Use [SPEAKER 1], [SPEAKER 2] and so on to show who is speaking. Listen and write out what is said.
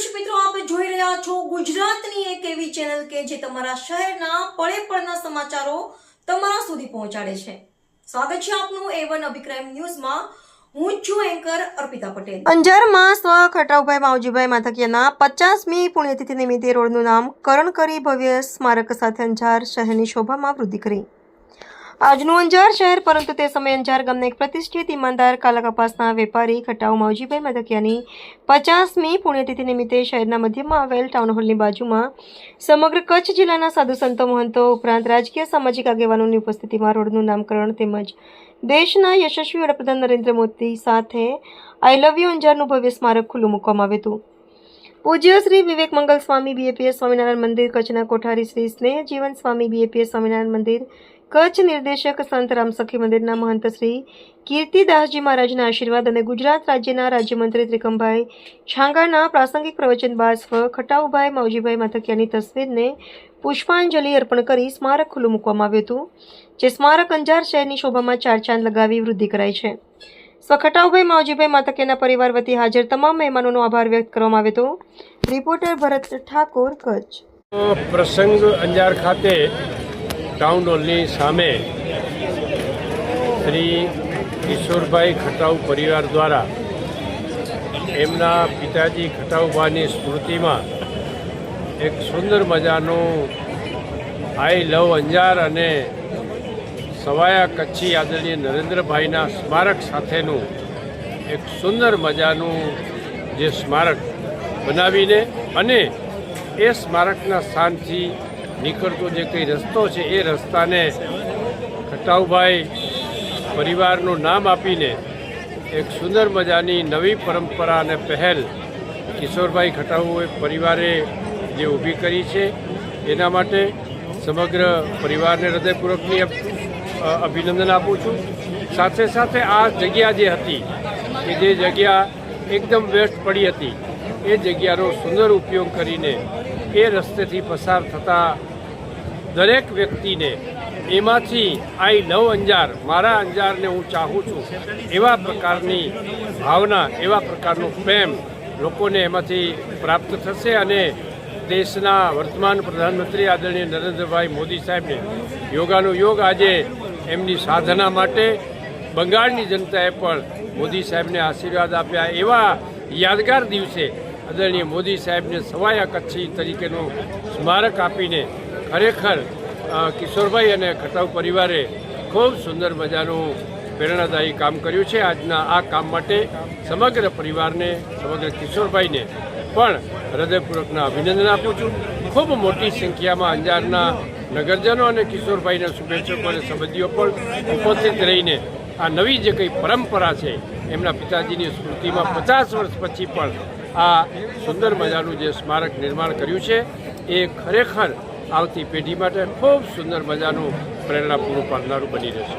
[SPEAKER 1] દર્શક મિત્રો, આપ જોઈ રહ્યા છો ગુજરાતની એક એવી ચેનલ કે જે તમારા શહેરના પળે પળના સમાચારો તમારા સુધી પહોંચાડે છે। સ્વાગત છે આપનું A1 અભિક્રાઇમ ન્યૂઝમાં। હું છું એન્કર અર્પિતા પટેલ। અંજારમાં સ્વ ખટાઉભાઈ માવજીભાઈ માથકિયાના 50મી પુણ્યતિથિ નિમિત્તે રોડનું નામકરણ કરી ભવ્ય સ્મારક સાથે અંજાર શહેરની શોભામાં વૃદ્ધિ કરી। આજનું અંજાર શહેર, પરંતુ તે સમયે અંજાર ગામના એક પ્રતિષ્ઠિત ઈમાનદાર કાલા કપાસના વેપારી ખટાઉ માવજીભાઈ માથકિયાની 50મી પુણ્યતિથિ નિમિત્તે શહેરના મધ્યમાં આવેલ ટાઉન હોલની બાજુમાં સમગ્ર કચ્છ જિલ્લાના સાધુ સંતો મહંતો ઉપરાંત રાજકીય સામાજિક આગેવાનોની ઉપસ્થિતિમાં રોડનું નામકરણ તેમજ દેશના યશસ્વી વડાપ્રધાન નરેન્દ્ર મોદી સાથે આઈ લવ યુ અંજારનું ભવ્ય સ્મારક ખુલ્લું મૂકવામાં આવ્યું હતું। પૂજ્ય શ્રી વિવેક મંગલ સ્વામી BAPS સ્વામિનારાયણ મંદિર કચ્છના કોઠારી શ્રી સ્નેહ જીવન સ્વામી BAPS સ્વામિનારાયણ મંદિર કચ્છ, નિર્દેશક સંત રામસખી મંદિરના મહંત શ્રી કીર્તિદાસજી મહારાજના આશીર્વાદ અને ગુજરાત રાજ્યના રાજ્યમંત્રી ત્રિકમભાઈ છાંગાના પ્રાસંગિક પ્રવચન બાદ સ્વ ખટાઉભાઈ માવજીભાઈ માથકિયાની તસવીરને પુષ્પાંજલિ અર્પણ કરી સ્મારક ખુલ્લું મૂકવામાં આવ્યું હતું, જે સ્મારક અંજાર શહેરની શોભામાં ચાર ચાંદ લગાવી વૃદ્ધિ કરાઈ છે। સ્વ ખટાઉભાઈ માવજીભાઈ માથકિયાના પરિવાર વતી હાજર તમામ મહેમાનોનો આભાર વ્યક્ત કરવામાં આવ્યો હતો। રિપોર્ટર ભરત ઠાકોર, કચ્છ।
[SPEAKER 2] પ્રસંગ અંજાર ખાતે ટાઉન હોલની સામે શ્રી કિશોરભાઈ ખટાઉ પરિવાર દ્વારા એમના પિતાજી ખટાઉભાઈની સ્મૃતિમાં એક સુંદર મજાનું આઈ લવ અંજાર અને સવાયા કચ્છી આદરણીય નરેન્દ્રભાઈના સ્મારક સાથેનું એક સુંદર મજાનું જે સ્મારક બનાવીને અને એ સ્મારકના સ્થાનથી નીકળતો જે કંઈ રસ્તો છે એ રસ્તાને ખટાઉભાઈ પરિવારનું નામ આપીને એક સુંદર મજાની નવી પરંપરા અને પહેલ કિશોરભાઈ ખટાઉ પરિવારે જે ઊભી કરી છે એના માટે સમગ્ર પરિવારને હૃદયપૂર્વકની અભિનંદન આપું છું। સાથે સાથે આ જગ્યા જે હતી કે જે જગ્યા એકદમ વેસ્ટ પડી હતી એ જગ્યાનો સુંદર ઉપયોગ કરીને એ રસ્તેથી પસાર થતા દરેક વ્યક્તિને એમાંથી આઈ લવ અંજાર, મારા અંજારને હું ચાહું છું એવા પ્રકારની ભાવના, એવા પ્રકારનો પ્રેમ લોકોને એમાંથી પ્રાપ્ત થશે અને દેશના વર્તમાન પ્રધાનમંત્રી આદરણીય નરેન્દ્રભાઈ મોદી સાહેબને યોગાનું યોગ આજે એમની સાધના માટે બંગાળની જનતાએ પણ મોદી સાહેબને આશીર્વાદ આપ્યા। એવા યાદગાર દિવસે આદરણીય મોદી સાહેબને સવાયા કચ્છી તરીકેનું સ્મારક આપીને ખરેખર કિશોરભાઈ અને ખટાઉ પરિવારે ખૂબ સુંદર મજાનું પ્રેરણાદાયી કામ કર્યું છે। આજના આ કામ માટે સમગ્ર પરિવારને, સમગ્ર કિશોરભાઈને પણ હૃદયપૂર્વકના અભિનંદન આપું છું। ખૂબ મોટી સંખ્યામાં અંજારના નગરજનો અને કિશોરભાઈના શુભેચ્છકો અને સંબંધીઓ પણ ઉપસ્થિત રહીને આ નવી જે કંઈ પરંપરા છે એમના પિતાજીની સ્મૃતિમાં 50 વર્ષ પછી પણ આ સુંદર મજાનું જે સ્મારક નિર્માણ કર્યું છે એ ખરેખર આવતી પેઢી માટે ખૂબ સુંદર મજાનું પ્રેરણા પૂરું પાડનારું બની રહેશે।